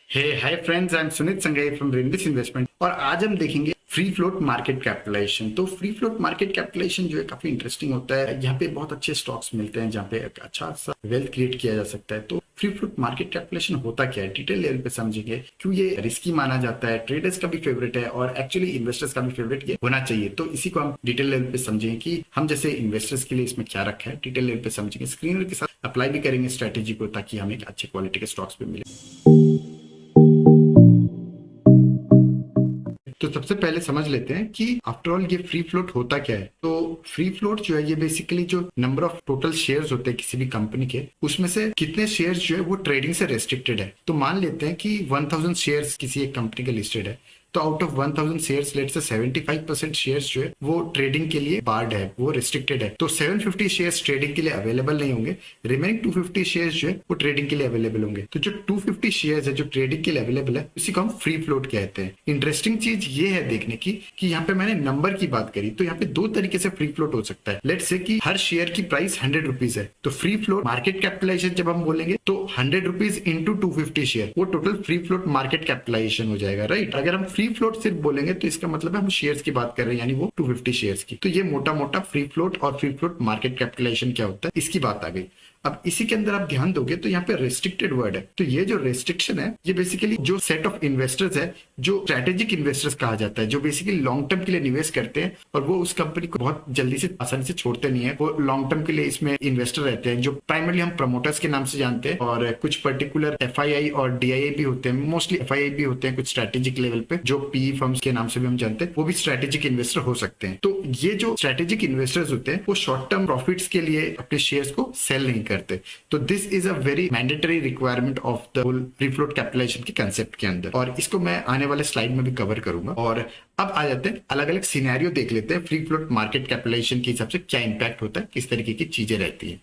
Hey hi friends, I am Sunit Sangai from रेनडिस investment और आज हम देखेंगे फ्री फ्लोट मार्केट कैपिटलाइजेशन। तो फ्री फ्लोट मार्केट कैपिटलाइजेशन जो है काफी इंटरेस्टिंग होता है। यहाँ पे बहुत अच्छे स्टॉक्स मिलते हैं जहाँ पे एक अच्छा सा वेल्थ क्रिएट किया जा सकता है। तो फ्री फ्लोट मार्केट कैपिटलाइजेशन होता क्या है, डिटेल लेवल पे समझेंगे। क्यों ये रिस्की माना जाता है, ट्रेडर्स का भी फेवरेट है और एक्चुअली इन्वेस्टर्स का भी फेवरेट ये होना चाहिए। तो इसी को हम डिटेल लेवल पे समझेंगे कि हम जैसे इन्वेस्टर्स के लिए इसमें क्या रखा है, डिटेल लेवल पे समझेंगे। स्क्रीनर के साथ अप्लाई भी करेंगे स्ट्रेटेजी को ताकि हमें अच्छे क्वालिटी के स्टॉक्स पे मिले। तो सबसे पहले समझ लेते हैं कि आफ्टर ऑल ये फ्री फ्लोट होता क्या है। तो फ्री फ्लोट जो है ये बेसिकली जो नंबर ऑफ टोटल शेयर्स होते हैं किसी भी कंपनी के, उसमें से कितने शेयर्स जो है वो ट्रेडिंग से रेस्ट्रिक्टेड है। तो मान लेते हैं कि 1000 शेयर्स किसी एक कंपनी के लिस्टेड है, तो आउट ऑफ 1000 शेयर्स लेट से 75% शेयर्स जो है वो ट्रेडिंग के लिए बार्ड है, वो रिस्ट्रिक्टेड है। तो 750 शेयर्स ट्रेडिंग के लिए अवेलेबल नहीं होंगे, रिमेनिंग 250 शेयर्स जो है वो ट्रेडिंग के लिए अवेलेबल होंगे। तो जो 250 शेयर्स है जो ट्रेडिंग के लिए अवेलेबल है उसी को हम फ्री फ्लोट कहते हैं। इंटरेस्टिंग चीज ये है देखने की कि यहाँ पे मैंने नंबर की बात करी, तो यहाँ पे दो तरीके से फ्री फ्लोट हो सकता है। लेट्स से कि हर शेयर की प्राइस 100 रुपीज है, तो फ्री फ्लोट मार्केट कैपिटलाइजेशन जब हम बोलेंगे तो 100 रुपीज इंटू 250 शेयर, वो total free float market capitalization हो जाएगा, राइट। अगर हम फ्री फ्लोट सिर्फ बोलेंगे तो इसका मतलब है हम शेयर्स की बात कर रहे हैं, यानी वो 250 शेयर्स की। तो ये मोटा मोटा फ्री फ्लोट और फ्री फ्लोट मार्केट कैपिटलाइजेशन क्या होता है इसकी बात आ गई। अब इसी के अंदर आप ध्यान दोगे तो यहाँ पे रेस्ट्रिक्टेड वर्ड है। तो ये जो रेस्ट्रिक्शन है ये बेसिकली जो सेट ऑफ इन्वेस्टर्स है, जो स्ट्रेटेजिक इन्वेस्टर्स कहा जाता है, जो बेसिकली लॉन्ग टर्म के लिए निवेश करते हैं और वो उस कंपनी को बहुत जल्दी से आसानी से छोड़ते नहीं है। वो लॉन्ग टर्म के लिए इसमें इन्वेस्टर रहते हैं, जो प्राइमरली हम प्रमोटर्स के नाम से जानते हैं। और कुछ पर्टिकुलर एफआईआई और डीआईआई भी होते हैं, मोस्टली एफआईआई भी होते हैं कुछ स्ट्रेटेजिक लेवल पे, जो पी फर्म्स के नाम से भी हम जानते हैं, वो भी स्ट्रेटेजिक इन्वेस्टर हो सकते हैं। तो ये जो स्ट्रेटेजिक इन्वेस्टर्स होते हैं वो शॉर्ट टर्म प्रॉफिट्स के लिए अपने शेयर्स को सेल नहीं करते। तो this is a very mandatory requirement of the whole free float capitalization के कंसेप्ट के अंदर, और इसको मैं आने वाले स्लाइड में भी कवर करूंगा। और अब आ जाते हैं अलग अलग सिनेरियो देख लेते हैं, फ्री फ्लोट मार्केट कैपिटलाइजेशन के हिसाब से क्या इंपैक्ट होता है, किस तरीके की चीजें रहती है।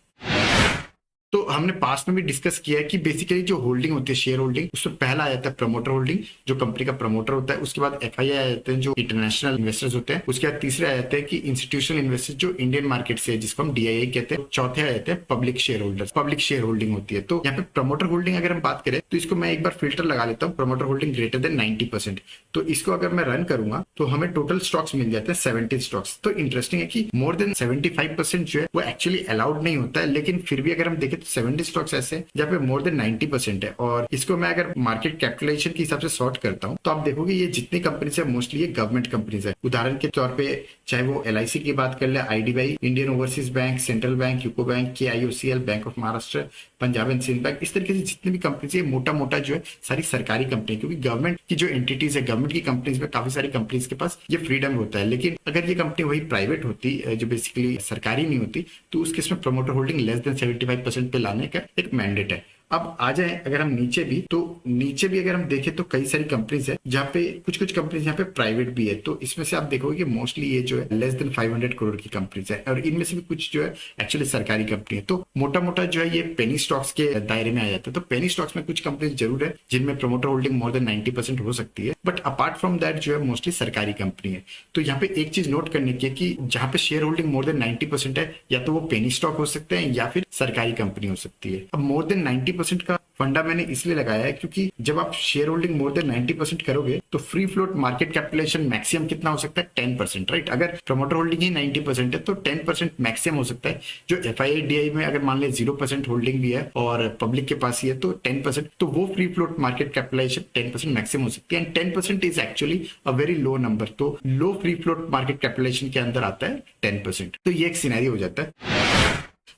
तो हमने पास्ट में भी डिस्कस किया है कि बेसिकली जो होल्डिंग होती है, शेयर होल्डिंग, उसमें पहला आ जाता है प्रमोटर होल्डिंग, जो कंपनी का प्रमोटर होता है। उसके बाद एफआईआई आ जाते हैं जो इंटरनेशनल इन्वेस्टर्स होते हैं। उसके बाद तीसरे आ जाते हैं कि इंस्टीट्यूशनल इन्वेस्टर्स जो इंडियन मार्केट से है, जिसको हम डीआईआई कहते हैं। चौथे आ जाते हैं public share holders, public share holding होती है। तो यहाँ पे प्रमोटर होल्डिंग अगर हम बात करें तो इसको मैं एक बार फिल्टर लगा लेता हूँ, प्रमोटर होल्डिंग ग्रेटर देन 90%। तो इसको अगर मैं रन करूंगा तो हमें टोटल स्टॉक्स मिल जाते हैं 70 स्टॉक्स। तो इंटरेस्टिंग है कि मोर देन 75% जो है वो एक्चुअली अलाउड नहीं होता है, लेकिन फिर भी अगर हम देखें तो 70 स्टॉक्स ऐसे जहाँ पे मोर देन 90% है। और इसको मैं अगर मार्केट कैपिटलाइजेशन के हिसाब से सॉर्ट करता हूँ तो आप देखोगे ये जितनी कंपनीज है मोस्टली ये गवर्नमेंट कंपनीज है। उदाहरण के तौर पे चाहे वो एलआईसी की बात कर ले, IDBI, Indian Overseas Bank, Central Bank, UCO Bank, KIOCL, Bank of Maharashtra, Punjab and Sind Bank, इस तरीके से जितनी भी कंपनीज है मोटा मोटा जो है सारी सरकारी कंपनी, क्योंकि गवर्नमेंट की जो एंटिटीज है, गवर्नमेंट की कंपनीज में काफी सारी कंपनीज के पास ये फ्रीडम होता है। लेकिन अगर ये कंपनी वही प्राइवेट होती जो बेसिकली सरकारी नहीं होती तो उस केस में प्रमोटर होल्डिंग लेस देन 75% पे लाने का एक मैंडेट है। अब आ जाए अगर हम नीचे भी, तो नीचे भी अगर हम देखें तो कई सारी कंपनीज है जहाँ पे कुछ कंपनीज यहाँ पे प्राइवेट भी है। तो इसमें से आप देखोगे कि मोस्टली ये जो है लेस देन 500 करोड़ की कंपनीज है, और इनमें से भी कुछ जो है एक्चुअली सरकारी कंपनी है। तो मोटा मोटा जो है ये पेनी स्टॉक्स के दायरे में आ जाता है। तो पेनी स्टॉक्स में कुछ कंपनीज जरूर है जिनमें प्रमोटर होल्डिंग मोर देन 90% हो सकती है, बट अपार्ट फ्रॉम दैट जो है मोस्टली सरकारी कंपनी है। तो यहाँ पे एक चीज नोट करने की है कि जहाँ पे शेयर होल्डिंग मोर देन 90% है, या तो वो पेनी स्टॉक हो सकते हैं या फिर सरकारी कंपनी हो सकती है। अब मोर देन 90% का फंडा मैंने इसलिए लगाया है क्योंकि जब आप शेयर होल्डिंग मोर देन 90% करोगे तो free float market capitalization maximum कितना हो सकता है, 10%, राइट। अगर प्रमोटर होल्डिंग ही 90% है तो 10% मैक्सिमम हो सकता है। जो एफआईआई डीआई में अगर मान ले 0% होल्डिंग भी है और पब्लिक के पास ही है तो 10%, तो वो free float market capitalization 10% maximum हो सकती है। And 10% is actually a very low number. तो low free float market capitalization के अंदर आता है 10%। तो ये एक सिनेरियो हो जाता है।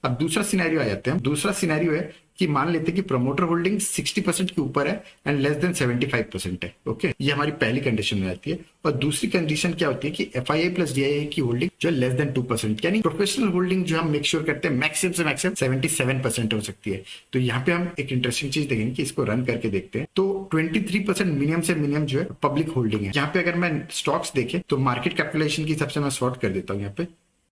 अब दूसरा सिनेरियो आ जाते हैं। दूसरा सिनेरियो है कि मान लेते हैं कि प्रमोटर होल्डिंग 60% के ऊपर है एंड लेस देन 75% है। ओके, ये हमारी पहली कंडीशन में रहती है। और दूसरी कंडीशन क्या होती है कि एफआईआई प्लस डीआईआई की होल्डिंग जो है लेस देन 2%, यानी प्रोफेशनल होल्डिंग जो हम मेक श्योर करते हैं मैक्सिमम से मैक्सिमम 77% हो सकती है। तो यहाँ पे हम एक इंटरेस्टिंग चीज देखेंगे कि इसको रन करके देखते हैं। तो 23% मिनिमम से मिनिमम जो है पब्लिक होल्डिंग है। यहाँ पे अगर मैं स्टॉक्स देखे तो मार्केट कैपिटलाइजेशन के हिसाब से मैं सॉर्ट कर देता हूँ यहाँ पे,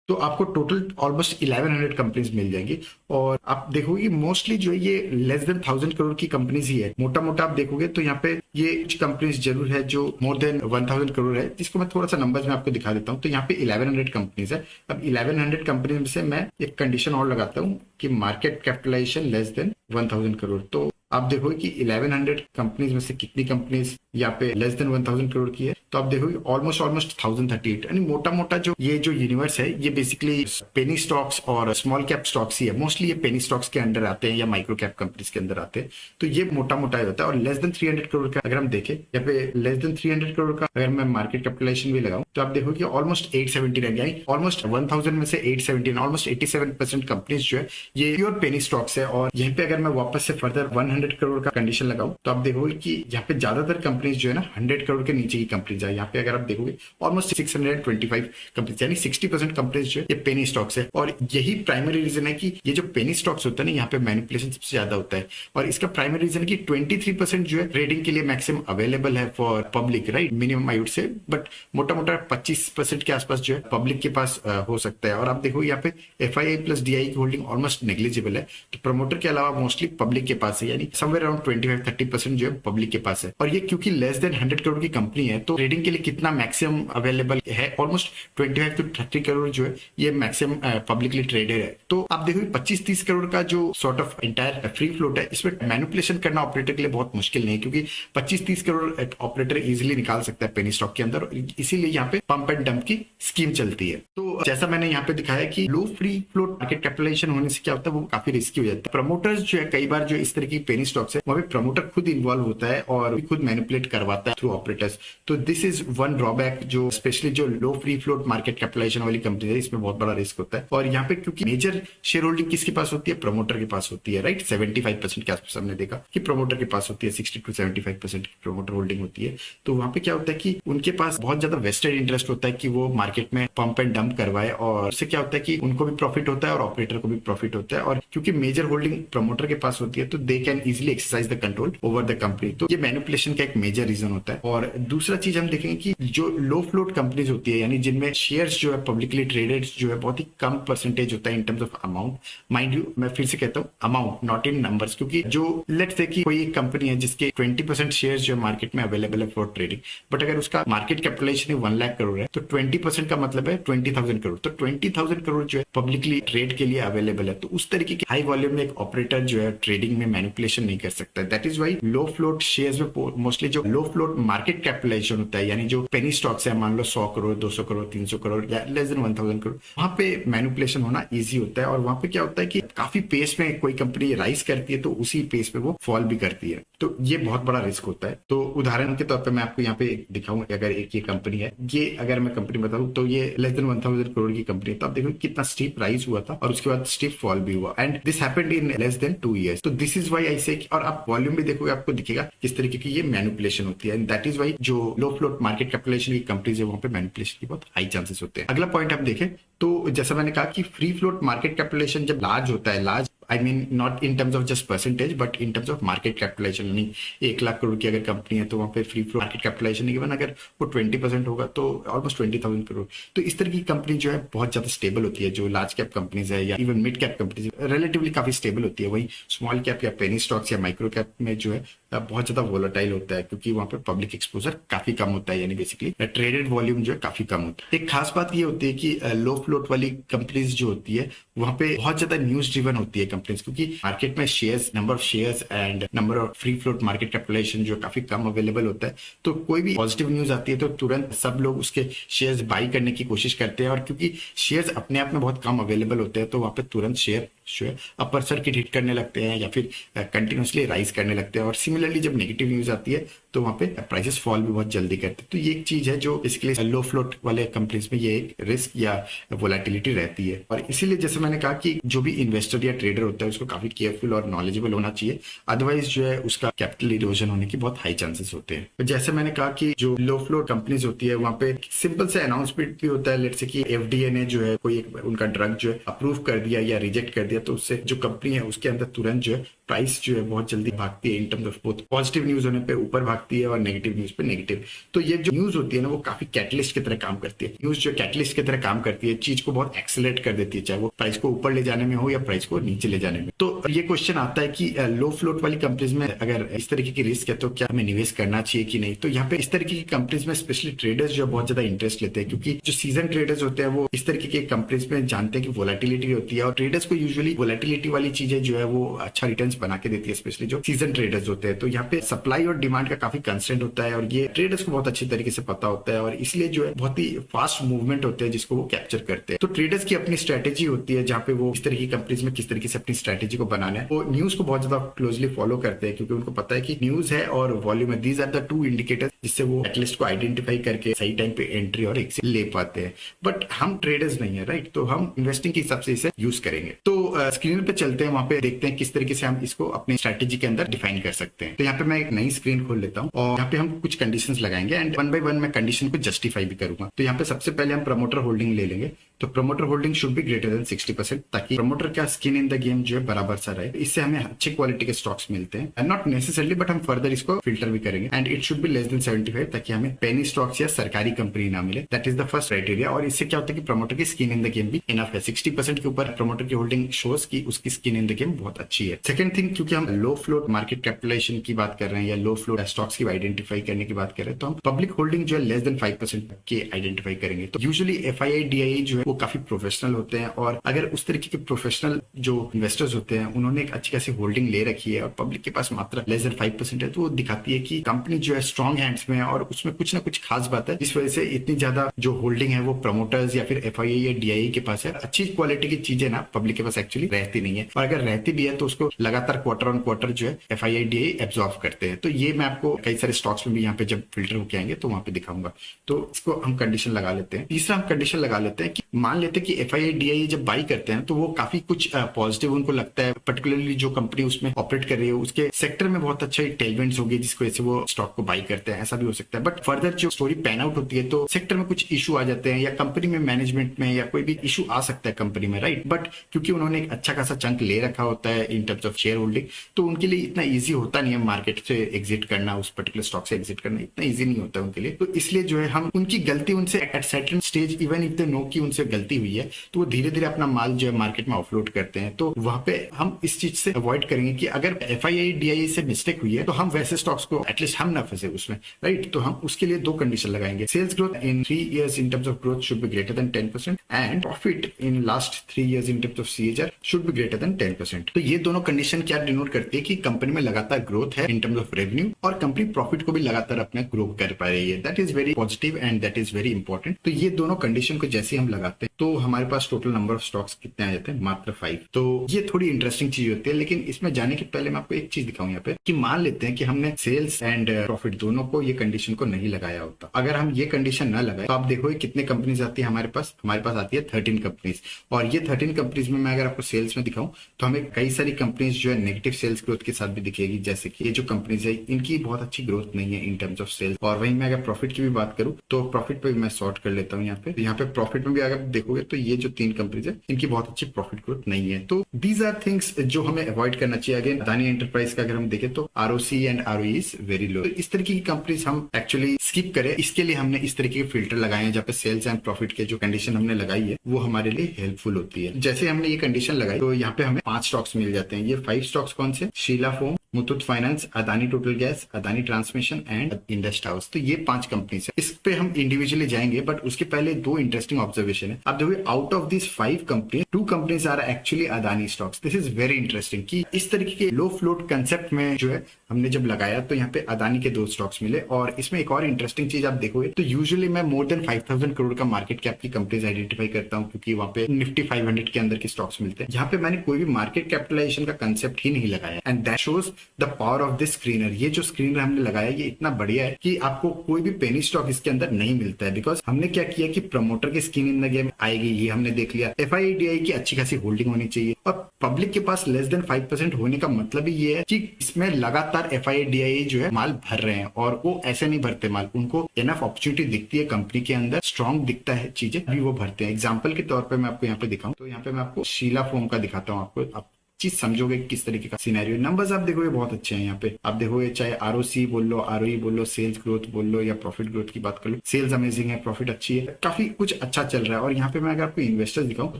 तो आपको टोटल ऑलमोस्ट 1100 कंपनीज मिल जाएंगी। और आप देखोगे मोस्टली जो है ये लेस देन 1000 करोड़ की कंपनीज ही है। मोटा मोटा आप देखोगे तो यहाँ पे ये कुछ कंपनीज जरूर है जो मोर देन 1000 करोड़ है, जिसको मैं थोड़ा सा नंबर्स में आपको दिखा देता हूँ। तो यहाँ पे 1100 कंपनीज है। अब 1100 कंपनीज में से मैं एक कंडीशन और लगाता हूँ कि market capitalization less than 1000 crore. तो आप देखोगे कि 1100 कंपनीज में से कितनी कंपनीज यहाँ पे लेस देन 1000 करोड़ की है, तो आप देखोगे ऑलमोस्ट 1038, यानी मोटा मोटा जो यूनिवर्स है ये बेसिकली पेनी स्टॉक्स और स्मॉल कैप स्टॉक्स ही है। मोस्टली ये पेनी स्टॉक्स के अंडर आते हैं या माइक्रो कैप कंपनीज के अंदर आते हैं, तो ये मोटा मोटा होता है। और लेस देन 300 करोड़ का अगर हम देखें, यहाँ पे लेस देन 300 करोड़ का अगर मैं मार्केट कैपिटलाइजेशन भी लगाऊं, तो आप देखोगे ऑलमोस्ट 879, यानी ऑलमोस्ट 1000 में से 879, ऑलमोस्ट 87% कंपनीज जो है ये प्योर पेनी स्टॉक्स है। और यहीं पे अगर मैं वापस से फर्दर 100 करोड़ का कंडीशन लगाऊं, तो आप देखोगे कि यहाँ पे ज्यादातर कंपनीज जो है ना 100 करोड़ के नीचे की कंपनीज है। यहाँ पे अगर आप देखोगे ऑलमोस्ट 625 कंपनीज, यानी 60% कंपनीज जो है ये पेनी स्टॉक्स है। और यही प्राइमरी रीजन है कि ये जो पेनी स्टॉक्स होता है ना, यहाँ पे मैनिपुलेशन सबसे ज्यादा होता है। और इसका प्राइमरी रीजन कि 23% जो है ट्रेडिंग के लिए मैक्सिमम अवेलेबल है for public, right, minimum I would say, but मोटा मोटा 25% के आसपास जो है पब्लिक के पास हो सकता है। और आप देखो यहाँ पे FII प्लस DI की होल्डिंग ऑलमोस्ट नेग्लिजिबल है, तो प्रमोटर के अलावा मोस्टली पब्लिक के पास है, यानी समवेयर अराउंड 25-30% जो है पब्लिक के पास है। और ये क्योंकि लेस देन 100 करोड़ की कंपनी है, तो ट्रेडिंग के लिए कितना मैक्सिमम अवेलेबल है, ऑलमोस्ट 25-30 करोड़ जो है ये मैक्सिमम पब्लिकली ट्रेडेड है। तो आप देखो 25-30 करोड़ का जो sort of entire free float है, इसमें मैनिपुलेशन करना ऑपरेटर के लिए बहुत मुश्किल नहीं है, क्योंकि 25-30 करोड़ ऑपरेटर इजिली निकाल सकता है पेनी स्टॉक के अंदर, इसीलिए यहाँ पे पंप एंड डंप की स्कीम चलती है। तो जैसा मैंने यहाँ पे दिखाया कि लो फ्री फ्लोट मार्केट कैपिटलाइजेशन होने से क्या होता है, वो काफी रिस्की हो जाता है। प्रमोटर्स जो है कई बार जो इस तरह की पेनी स्टॉक्स है, वहां पे प्रमोटर खुद इन्वॉल्व होता है और खुद मैनिपुलेट करवाता है थ्रू ऑपरेटर्स। तो दिस इज वन ड्रॉबैक, जो स्पेशली जो लो फ्री फ्लोट मार्केट कैपिटलाइजेशन वाली कंपनी है, इसमें बहुत बड़ा रिस्क होता है। और यहाँ पे क्योंकि मेजर शेयर होल्डिंग किसके पास होती है, प्रमोटर के पास होती है, राइट। 75% के आसपास हमने देखा कि प्रमोटर के पास होती है, 60-75% की प्रमोटर होल्डिंग होती है। तो वहां पे क्या होता है कि उनके पास बहुत ज्यादा वेस्टेड इंटरेस्ट होता है कि वो मार्केट में पंप एंड डंप करवाए, और उससे क्या होता है कि उनको भी प्रॉफिट होता है और ऑपरेटर को भी प्रॉफिट होता है। और क्योंकि मेजर होल्डिंग प्रमोटर के पास होती है, तो they can easily exercise the control over the company. तो ये मैनिपुलेशन का एक मेजर रीजन होता है। और दूसरा चीज हम देखेंगे कि जो लो फ्लोट कंपनीज होती है, यानी जिनमें शेयर्स जो है पब्लिकली ट्रेडेड जो है बहुत ही कम परसेंटेज होता है इन terms of amount. Mind you, मैं फिर से कहता हूँ अमाउंट, नॉट इन नंबर्स, क्योंकि जो लेट्स से कि कोई एक कंपनी है जिसके 20% शेयर्स जो मार्केट में अवेलेबल है फॉर ट्रेडिंग, बट अगर उसका मार्केट कैपिटलाइजेशन 1 लाख करोड़ है, तो 20% का मतलब है 20,000 करोड़। तो 20,000 करोड़ जो है पब्लिकली ट्रेड के लिए अवेलेबल है। तो उस तरीके के हाई वॉल्यूम में एक ऑपरेटर जो है ट्रेडिंग में मैनिपुलेशन नहीं कर सकता। That is why low float shares में मोस्टली जो लो फ्लोट मार्केट कैपिटलाइजेशन होता है, यानी जो पेनी स्टॉक्स है, मान लो 100 करोड़, 200 करोड़, 300 करोड़ या लेस देन 1000 करोड़, वहां पे मैनिपुलेशन होना ईजी होता है। और वहां पे क्या होता है कि काफी पेस में कोई कंपनी राइज करती है, तो उसी पेस पे वो फॉल भी करती है। तो ये बहुत बड़ा रिस्क होता है। तो उदाहरण के तौर पे मैं आपको यहाँ पे दिखाऊं, अगर एक ये कंपनी है, ये अगर मैं कंपनी बताऊं, तो ये लेस देन 1000 करोड़ की कंपनी है। तो आप देखो कितना स्टीप राइज हुआ था और उसके बाद स्टीप फॉल भी हुआ, and this happened in less than 2 years। तो दिस इज वाई आई से, और आप वॉल्यूम भी देखोगे आपको दिखेगा किस तरीके की ये मैनिपुलेशन होती है। एंड दैट इज वाई जो लो फ्लोट मार्केट कैपिटलाइजेशन की कंपनीज है, वहां पे मैनिपुलेशन की बहुत हाई चांसेस होते हैं। अगला पॉइंट हम देखें, तो जैसा मैंने कहा कि फ्री फ्लोट मार्केट कैपिटलाइजेशन जब लार्ज होता है, large I mean not in terms of just percentage, but in terms of market capitalization, यानी 1 लाख करोड़ की अगर कंपनी है, तो वहां पे free float market capitalization given अगर वो 20% होगा, तो ऑलमोस्ट 20,000 करोड़। तो इस तरह की कंपनी जो है बहुत ज्यादा स्टेबल होती है। जो लार्ज कैप कंपनीज है या even mid cap companies relatively काफी स्टेबल होती है। वही स्मॉल कैप या पेनी स्टॉक्स या माइक्रो कैप में जो है बहुत ज्यादा वोलेटाइल होता है, क्योंकि वहां पे पब्लिक एक्सपोजर काफी कम होता है, यानी बेसिकली ट्रेडेड वॉल्यूम जो है काफी कम होता है। एक खास बात ये होती है कि लो फ्लोट वाली कंपनीज जो होती है, वहां पे बहुत ज्यादा न्यूज ड्रिवन होती है कंपनीज, क्योंकि मार्केट में shares, number of shares and number of free float market capitalisation जो काफी कम अवेलेबल होता है। तो कोई भी पॉजिटिव न्यूज आती है, तो तुरंत सब लोग उसके शेयर्स बाई करने की कोशिश करते हैं। और क्योंकि शेयर्स अपने आप में बहुत कम अवेलेबल होते हैं, तो वहां पे तुरंत शेयर जो है अपर सर्किट हिट करने लगते हैं या फिर कंटिन्यूसली राइज करने लगते हैं। और सिमिलरली जब नेगेटिव न्यूज आती है, तो वहां पे प्राइसेस फॉल भी बहुत जल्दी करते हैं। तो ये एक चीज है जो बेसिकली लो फ्लोट वाले कंपनीज में ये एक रिस्क या वोलेटिलिटी रहती है। और इसीलिए जैसे मैंने कहा कि जो भी इन्वेस्टर या ट्रेडर होता है, उसको काफी केयरफुल और नॉलेजेबल होना चाहिए, अदरवाइज जो है उसका कैपिटल इरोजन होने की बहुत हाई चांसेस होते हैं। तो जैसे मैंने कहा कि जो लो फ्लोट कंपनीज होती है, वहां पे सिंपल से अनाउंसमेंट भी होता है। लेट्स से कि FDA ने जो है कोई उनका ड्रग जो है अप्रूव कर दिया या रिजेक्ट कर दिया, तो उससे जो कंपनी है उसके अंदर तुरंत जो है प्राइस जो है बहुत जल्दी भागती है। इन terms of both positive news होने पे ऊपर भागती है और नेगेटिव न्यूज पे नेगेटिव। तो ये जो न्यूज होती है ना, वो काफी कैटलिस्ट की तरह काम करती है। न्यूज जो कैटलिस्ट की तरह काम करती है, चीज को बहुत एक्सेलरेट कर देती है, चाहे वो प्राइस को ऊपर ले जाने में हो या प्राइस को नीचे ले जाने में। तो ये क्वेश्चन आता है कि लो फ्लोट वाली कंपनीज में अगर इस तरीके की रिस्क है, तो क्या हमें निवेश करना चाहिए कि नहीं। तो यहाँ पे इस तरीके की कंपनीज में स्पेशली ट्रेडर्स जो बहुत ज्यादा इंटरेस्ट लेते हैं, क्योंकि जो सीजन ट्रेडर्स होते हैं वो इस तरीके की कंपनीज में जानते हैं कि वोलेटिलिटी होती है, और ट्रेडर्स को यूजुअली वोलेटिलिटी वाली चीजें जो है वो अच्छा रिटर्न्स बना के देती है, स्पेशली जो सीजन ट्रेडर्स होते हैं। तो यहाँ पे सप्लाई और डिमांड का काफी कंस्टेंट होता है और ये ट्रेडर्स को बहुत अच्छी तरीके से पता होता है और इसलिए जो है बहुत ही फास्ट मूवमेंट होते हैं जिसको वो कैप्चर करते हैं। तो ट्रेडर्स की अपनी स्ट्रेटेजी होती है जहाँ पे वो इस तरह की कंपनीज में किस तरीके से अपनी स्ट्रेटेजी को बनाना है। वो न्यूज को बहुत ज्यादा क्लोजली फॉलो करते हैं क्योंकि उनको पता है कि न्यूज है और वॉल्यूम है, these are the two indicators जिससे वो एटलीस्ट को आइडेंटिफाई करके सही टाइम पे एंट्री और एग्जिट ले पाते हैं। बट हम ट्रेडर्स नहीं है, राइट? तो हम इन्वेस्टिंग के हिसाब से इसे यूज करेंगे। तो स्क्रीन पे चलते हैं, वहां पे देखते हैं किस तरीके से हम इसको अपनी स्ट्रेटेजी के अंदर डिफाइन कर सकते हैं। तो यहाँ पे मैं एक नई स्क्रीन खोल लेता हूँ और यहाँ पे हम कुछ कंडीशंस लगाएंगे एंड वन बाय वन मैं कंडीशन को जस्टिफाई भी करूंगा। तो यहाँ पे सबसे पहले हम प्रमोटर होल्डिंग ले लेंगे। तो promoter holding should be greater than 60% ताकि प्रमोटर का स्किन इन द गेम जो है बराबर सा रहे। इससे हमें अच्छी क्वालिटी के स्टॉक्स मिलते हैं, नॉट नेसेसरली बट हम फर्दर इसको फिल्टर भी करेंगे। And it should be less than 75 ताकि हमें पेनी स्टॉक्स या सरकारी कंपनी ना मिले। That is the first criteria. और इससे क्या होता है कि प्रमोटर की स्किन इन द गेम भी इनफ है। 60% के ऊपर प्रमोटर की होल्डिंग शोज की उसकी स्किन इन द गेम बहुत अच्छी है। सेकंड थिंग, क्योंकि हम लो फ्लोट मार्केट कैपिटलाइजेशन की बात कर रहे हैं या लो फ्लोट स्टॉक्स की आइडेंटिफाई करने की बात कर रहे हैं, तो हम पब्लिक होल्डिंग जो है लेस देन 5% के आइडेंटिफाई करेंगे। तो यूजुअली FII DII जो है वो काफी प्रोफेशनल होते हैं और अगर उस तरीके के प्रोफेशनल जो इन्वेस्टर्स होते हैं उन्होंने एक अच्छी खासी होल्डिंग ले रखी है और पब्लिक के पास मात्र लेस देन 5% है, तो वो दिखाती है कि कंपनी जो है स्ट्रॉन्ग हैंड्स में है और उसमें कुछ ना कुछ खास बात है जिस वजह से इतनी ज्यादा जो होल्डिंग है वो प्रमोटर्स या फिर FII या DII के पास है। अच्छी क्वालिटी की चीजें ना पब्लिक के पास एक्चुअली रहती नहीं है और अगर रहती भी है तो उसको लगातार क्वार्टर ऑन क्वार्टर जो है FII DII एब्जॉर्व करते हैं। तो ये मैं आपको कई सारे स्टॉक्स में भी यहाँ पे जब फिल्टर होके आएंगे तो वहां पे दिखाऊंगा। तो इसको हम कंडीशन लगा लेते हैं। तीसरा हम कंडीशन लगा लेते हैं कि मान लेते हैं कि FII DII जब बाई करते हैं तो वो काफी कुछ पॉजिटिव उनको लगता है, पर्टिकुलरली जो कंपनी उसमें ऑपरेट कर रही है उसके सेक्टर में बहुत अच्छा टेलविंड्स होगी जिसकी वजह से वो स्टॉक को बाई करते हैं। ऐसा भी हो सकता है। बट फर्दर जो स्टोरी पैन आउट होती है तो सेक्टर में कुछ इशू आ जाते हैं या कंपनी में मैनेजमेंट में या कोई भी इशू आ सकता है कंपनी में, राइट? बट क्योंकि उन्होंने एक अच्छा खासा चंक ले रखा होता है इन टर्म्स ऑफ शेयर होल्डिंग, तो उनके लिए इतना ईजी होता नहीं है मार्केट से एग्जिट करना, उस पर्टिकुलर स्टॉक से एग्जिट करना इतना ईजी नहीं होता उनके लिए। तो इसलिए जो है हम उनकी गलती उनसे at certain stage even if they know कि उनसे गलती हुई है तो वो धीरे धीरे अपना माल जो है मार्केट में ऑफलोड करते हैं। तो वहां पे हम इस चीज से अवॉइड करेंगे कि अगर FII DII से मिस्टेक हुई है तो हम वैसे स्टॉक्स को एटलीस्ट हम ना फंसे उसमें, राइट? तो हम उसके लिए दो कंडीशन लगाएंगे। Sales growth in 3 years in terms of growth should be greater than 10% and profit in last 3 years in terms of CAGR should be greater than 10%। तो ये दोनों कंडीशन क्या डिनोट करती है कि कंपनी में लगातार ग्रोथ है इन टर्म्स ऑफ रेवेन्यू और कंपनी प्रॉफिट को भी लगातार अपने ग्रो कर पा रही है। That is very positive and that is very important. तो ये दोनों कंडीशन को जैसे हम लगाते हैं तो हमारे पास टोटल नंबर ऑफ स्टॉक्स कितने आ जाते हैं? मात्र 5। तो ये थोड़ी इंटरेस्टिंग चीज होती है। लेकिन इसमें जाने के पहले मैं आपको एक चीज दिखाऊं यहाँ पे कि मान लेते हैं कि हमने सेल्स एंड प्रॉफिट दोनों को ये कंडीशन को नहीं लगाया होता। अगर हम ये कंडीशन ना लगाए तो आप देखोगे कितने कंपनीज आती है हमारे पास आती है 13 कंपनीज। और ये 13 कंपनीज में मैं अगर आपको सेल्स में दिखाऊं तो हमें कई सारी कंपनीज जो है नेगेटिव सेल्स ग्रोथ के साथ भी दिखेगी। जैसे कि ये जो कंपनीज है इनकी बहुत अच्छी ग्रोथ नहीं है इन टर्म्स ऑफ सेल्स। और वहीं मैं अगर प्रॉफिट की भी बात करूं तो प्रॉफिट पे भी मैं सॉर्ट कर लेता हूँ यहाँ पे। यहाँ पे प्रॉफिट में भी अगर देखोगे तो ये जो 3 कंपनीज है इनकी बहुत अच्छी प्रॉफिट ग्रोथ नहीं है। तो दीज आर थिंग्स जो हमें अवॉइड करना चाहिए। अगेन अदानी एंटरप्राइज का अगर हम देखें तो ROC and ROE is very low. तो इस तरीके की कंपनीज हम एक्चुअली स्किप करें, इसके लिए हमने इस तरीके के फिल्टर लगाए हैं जहाँ पे सेल्स एंड प्रॉफिट के जो कंडीशन हमने लगाई है वो हमारे लिए हेल्पफुल होती है। जैसे हमने ये कंडीशन लगाई तो यहाँ पे हमें 5 स्टॉक्स मिल जाते हैं। ये 5 स्टॉक्स कौन से? Sheela Foam, Muthoot Finance, Adani Total Gas, Adani Transmission and Indus Towers. तो ये 5 कंपनीज है। इस पे हम इंडिविजुअली जाएंगे बट उसके पहले 2 इंटरेस्टिंग ऑब्जर्वेशन है। आप देखिए out of this 5 company 2 companies are actually Adani stocks. This is very interesting कि इस तरीके के लो फ्लोट कंसेप्ट में जो है हमने जब लगाया तो यहाँ पे अदानी के 2 स्टॉक्स मिले। और इसमें एक और इंटरेस्टिंग चीज आप देखोगे तो यूजुअली मैं मोर देन 5000 करोड़ का मार्केट कैप की कंपनीज आइडेंटिफाई करता हूँ क्योंकि वहाँ पे निफ्टी 500 के अंदर के स्टॉक्स मिलते हैं। यहाँ पे मैंने कोई भी मार्केट कैपिटलाइजेशन का कंसेप्ट ही नहीं लगाया and that shows the power of this screener. ये जो स्क्रीनर हमने लगाया ये इतना बढ़िया है कि आपको कोई भी पेनी स्टॉक इसके अंदर नहीं मिलता है। बिकॉज हमने क्या किया कि प्रमोटर की स्किन इन द गेम आएगी, ये हमने देख लिया। FII DII की अच्छी खासी होल्डिंग होनी चाहिए और पब्लिक के पास लेस देन 5% होने का मतलब ही ये है कि इसमें लगातार FII DII जो है माल भर रहे हैं और वो ऐसे नहीं भरते माल, उनको एनफ अपॉर्चुनिटी दिखती है कंपनी के अंदर, स्ट्रॉन्ग दिखता है चीजें भी वो भरते हैं। एग्जाम्पल के तौर पर मैं आपको यहाँ पे दिखाऊं तो यहाँ पे मैं आपको शीला फोम का दिखाता हूँ। आपको आप चीज समझोगे किस तरीके का सिनेरियो। नंबर्स आप देखोगे बहुत अच्छे हैं यहाँ पे। आप देखोगे चाहे ROC बोल लो, ROE बोल लो, सेल्स ग्रोथ बोल लो या प्रॉफिट ग्रोथ की बात कर लो, सेल्स अमेजिंग है, प्रॉफिट अच्छी है, काफी कुछ अच्छा चल रहा है। और यहाँ पे मैं अगर आपको इन्वेस्टर्स दिखाऊं तो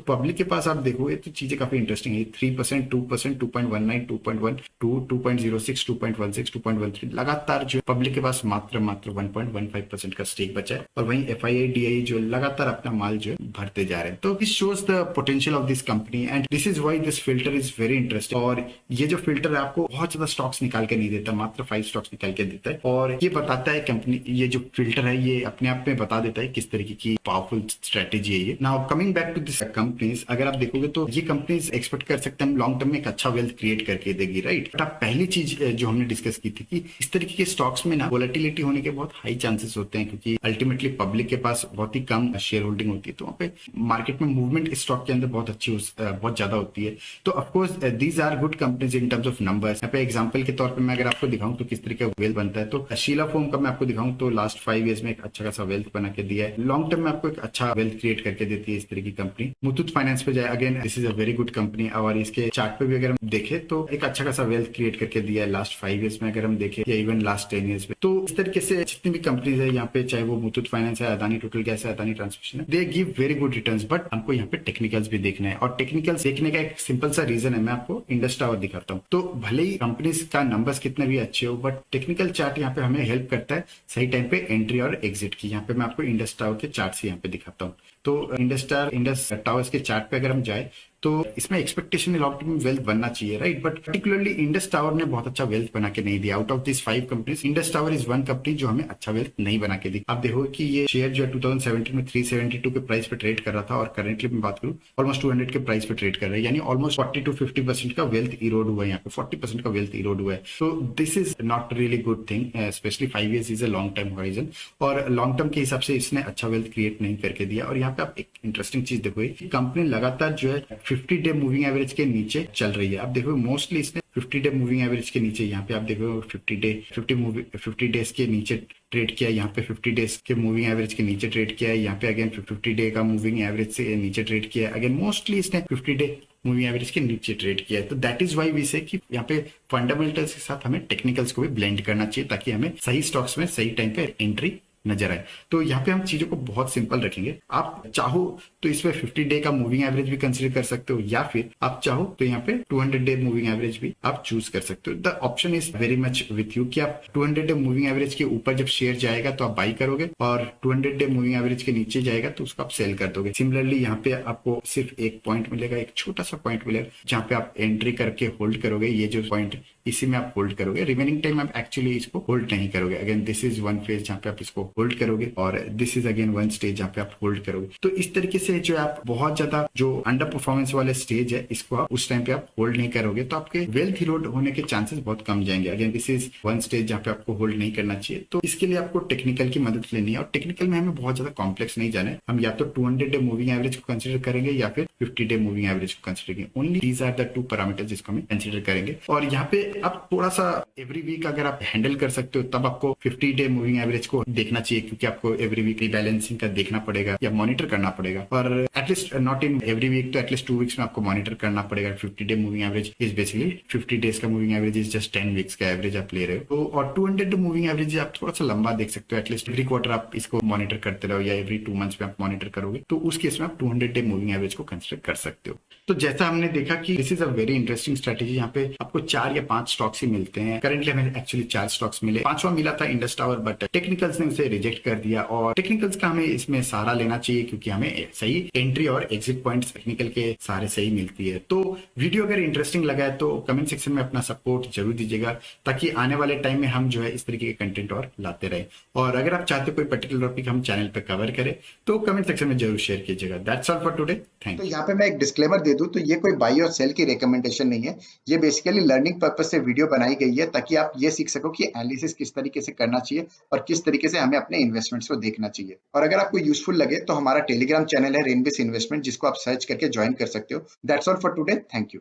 पब्लिक के पास आप देखोगे तो चीजें काफी इंटरेस्टिंग है। 3%, 2%, 2.19, 2.12, 2.06, 2.16, 2.13 लगातार जो पब्लिक के पास मात्र 1.15% का स्टेक बचा है। और वहीं FII DII जो लगातार अपना माल जो भरते जा रहे हैं। तो this shows the potential of this company and this is why this filter is very interesting. और ये जो फिल्टर है आपको बहुत ज्यादा स्टॉक्स निकाल के नहीं देता, मात्र 5 स्टॉक्स निकाल के देता है। और ये बताता है कंपनी, ये जो फिल्टर है ये अपने आप में बता देता है किस तरीके की पावरफुल स्ट्रेटेजी है ये। Now coming back to this companies, अगर आप देखोगे तो ये कंपनीज एक्सपेक्ट कर सकते हैं लॉन्ग टर्म में एक अच्छा वेल्थ क्रिएट करके देगी, राइट। बट आप पहली चीज जो हमने डिस्कस की थी कि इस तरीके के स्टॉक्स में ना वोलेटिलिटी होने के बहुत हाई चांसेस होते हैं, क्योंकि अल्टीमेटली पब्लिक के पास बहुत ही कम शेयर होल्डिंग होती है, तो वहाँ पे मार्केट में मूवमेंट स्टॉक के अंदर बहुत ज्यादा होती है। तो of course these are good companies in terms of numbers. यहाँ पे एग्जांपल के तौर पे मैं अगर आपको दिखाऊं तो किस तरीके का वेल्थ बनता है, तो शीला फोम का मैं आपको दिखाऊं तो लास्ट 5 ईयर्स में एक अच्छा खासा वेल्थ बना के दिया है। लॉन्ग टर्म में आपको एक अच्छा वेल्थ क्रिएट करके देती है इस तरह की कंपनी। मुथूट फाइनेंस पे जाए, again this is a very good company, और इसके चार्ट पे भी अगर हम देखें तो एक अच्छा खासा वेल्थ क्रिएट करके दिया है लास्ट 5 ईयर्स में, अगर हम देखें या इवन लास्ट 10 ईयर्स में। तो इस तरीके से जितनी भी कंपनीज है यहाँ पे, चाहे वो मुथूट फाइनेंस है, अदानी टोटल गैस है, अदानी ट्रांसमिशन है, they give very good returns. But हमको यहाँ पे टेक्निकल्स भी देखना है, और टेक्निकल्स देखने का एक सिंपल सा रीजन है, मैं आपको इंडस टावर दिखाता हूँ। तो भले ही कंपनीज का नंबर्स कितने भी अच्छे हो, बट टेक्निकल चार्ट यहाँ पे हमें हेल्प करता है सही टाइम पे एंट्री और एग्जिट की। यहाँ पे मैं आपको इंडस टावर के चार्ट से यहाँ पे दिखाता हूँ। तो इंडस टावर्स के चार्ट पे अगर हम जाए तो इसमें एक्सपेक्टेशन है लॉन्ग टर्म में वेल्थ बनना चाहिए, right. But particularly Indus tower ने बहुत अच्छा वेल्थ बना के नहीं दिया। Out of this 5 companies Indus tower is one company जो हमें अच्छा वेल्थ नहीं बना के दी। आप देखो कि ये शेयर जो है 2017 में 372 के प्राइस पे ट्रेड कर रहा था, और करेंटली मैं बात करूं ऑलमोस्ट 200 के प्राइस पे ट्रेड कर रहा है, यानी ऑलमोस्ट 40 to 50% का वेल्थ इरोड हुआ है। यहाँ पे 40% का वेल्थ इरोड हुआ है। तो this is not really good thing, specially 5 years is a long time horizon, और लॉन्ग टर्म के हिसाब से इसने अच्छा वेल्थ क्रिएट नहीं करके दिया। और यहाँ पे आप एक इंटरेस्टिंग चीज देखोगे कि कंपनी लगातार जो है 50 डे मूविंग एवरेज के नीचे चल रही है। आप देखो मोस्टली इसने 50 डे मूविंग एवरेज के नीचे, यहाँ पे आप देखो 50 डेज के नीचे ट्रेड किया, यहाँ पे 50 डेज के मूविंग एवरेज के नीचे ट्रेड किया है, यहाँ पे अगेन 50 डे का मूविंग एवरेज से नीचे ट्रेड किया है, अगेन मोस्टली इसने 50 डे मूविंग एवरेज के नीचे ट्रेड किया है। तो दैट इज वाई वी से कि यहाँ पे फंडामेंटल्स के साथ हमें टेक्निकल्स को भी ब्लेंड करना चाहिए, ताकि हमें सही स्टॉक्स में सही टाइम पे एंट्री नजर आए। तो यहाँ पे हम चीजों को बहुत सिंपल रखेंगे। आप चाहो तो इसमें 50 डे का मूविंग एवरेज भी कंसीडर कर सकते हो, या फिर आप चाहो तो यहाँ पे 200 डे मूविंग एवरेज भी आप चूज कर सकते हो। The option is very much with you कि आप 200 डे मूविंग एवरेज के ऊपर जब शेयर जाएगा तो आप बाई करोगे, और 200 डे मूविंग एवरेज के नीचे जाएगा तो उसको आप सेल कर दोगे। सिमिलरली यहाँ पे आपको सिर्फ एक पॉइंट मिलेगा, एक छोटा सा पॉइंट मिलेगा जहाँ पे आप एंट्री करके होल्ड करोगे। ये जो पॉइंट इसी में आप होल्ड करोगे, रिमेनिंग टाइम आप एक्चुअली इसको होल्ड नहीं करोगे। Again this is one phase जहाँ पे आप इसको होल्ड करोगे, और this is again one stage जहाँ पे आप होल्ड करोगे। तो इस तरीके से जो आप बहुत ज्यादा जो अंडर परफॉर्मेंस वाले स्टेज है, इसको आप उस टाइम पे आप होल्ड नहीं करोगे, तो आपके वेल्थ इरोड होने के चांसेस बहुत कम जाएंगे। Again this is one stage जहाँ पे आपको होल्ड नहीं करना चाहिए। तो इसके लिए आपको टेक्निकल की मदद लेनी है, और टेक्निकल में हमें बहुत ज्यादा कॉम्प्लेक्स नहीं जाना है। हम या तो 200 डे मूविंग एवरेज को कंसिडर करेंगे, या फिर 50 डे मूविंग एवरेज को कंसिडर करेंगे। Only these are the 2 parameters जिसको हम कंसिडर करेंगे। और यहाँ पे आप थोड़ा सा एवरी वीक अगर आप हैंडल कर सकते हो, तब आपको 50 डे मूविंग एवरेज को देखना चाहिए, क्योंकि आपको एवरी वीक रिबैलेंसिंग का देखना पड़ेगा या मॉनिटर करना पड़ेगा। और at least not in every week, तो एटलीस्ट 2 वीक्स में आपको मॉनिटर करना पड़ेगा। 50 day moving average is basically 50 days का moving average is just 10 weeks का एवरेज आप ले रहे हो। तो और 200 डे मूविंग एवरेज आप थोड़ा सा लंबा देख सकते हो, एटलीस्ट एवरी क्वार्टर आप इसको मॉनिटर करते रहो, या एवरी 2 मंथ्स में आप मॉनिटर करोगे, तो उस केस में आप 200 डे मूविंग एवरेज को कंसिडर कर सकते हो। तो जैसा हमने देखा कि this is a very interesting strategy. यहाँ पे आपको 4 या 5 स्टॉक्स ही मिलते हैं। करेंटली हमें एक्चुअली 4 स्टॉक्स मिले, 5वां मिला था इंडस टावर, बट टेक्निकल्स ने उसे रिजेक्ट कर दिया। और टेक्निकल्स का हमें इसमें सहारा लेना चाहिए, क्योंकि हमें सही एंट्री और एग्जिट पॉइंट्स टेक्निकल के सारे सही मिलती है। तो वीडियो अगर इंटरेस्टिंग लगा है तो कमेंट सेक्शन में अपना सपोर्ट जरूर दीजिएगा, ताकि आने वाले टाइम में हम जो है इस तरीके के कंटेंट और लाते रहे। और अगर आप चाहते हो कोई पर्टिकुलर टॉपिक हम चैनल पे कवर करें, तो कमेंट सेक्शन में जरूर शेयर कीजिएगा। That's all for today, thank तो यू। यहाँ पे मैं एक डिस्क्लेमर दे दूं, तो ये कोई बाई और सेल की रिकमेंडेशन नहीं है। ये बेसिकली लर्निंग पर्पज से वीडियो बनाई गई है, ताकि आप ये सीख सको कि एनालिसिस किस तरीके से करना चाहिए और किस तरीके से हमें अपने इन्वेस्टमेंट्स को देखना चाहिए। और अगर आपको यूजफुल लगे तो हमारा टेलीग्राम चैनल है रेनबिस इन्वेस्टमेंट, जिसको आप सर्च करके ज्वाइन कर सकते हो। That's all for today, thank you.